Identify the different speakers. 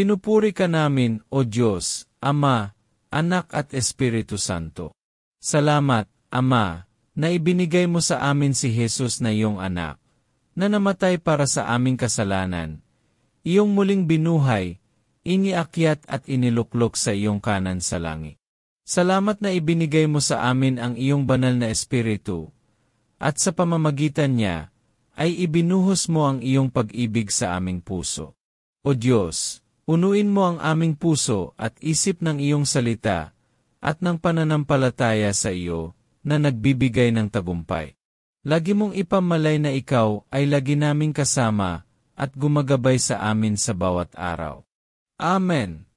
Speaker 1: Pinupuri ka namin, O Diyos, Ama, Anak at Espiritu Santo. Salamat, Ama, na ibinigay mo sa amin si Jesus na iyong anak, na namatay para sa aming kasalanan. Iyong muling binuhay, iniakyat at iniluklok sa iyong kanan sa langit. Salamat na ibinigay mo sa amin ang iyong banal na Espiritu, at sa pamamagitan niya, ay ibinuhos mo ang iyong pag-ibig sa aming puso. O Diyos, unuin mo ang aming puso at isip ng iyong salita, at ng pananampalataya sa iyo, na nagbibigay ng tagumpay. Lagi mong ipamalay na ikaw ay lagi naming kasama, at gumagabay sa amin sa bawat araw. Amen.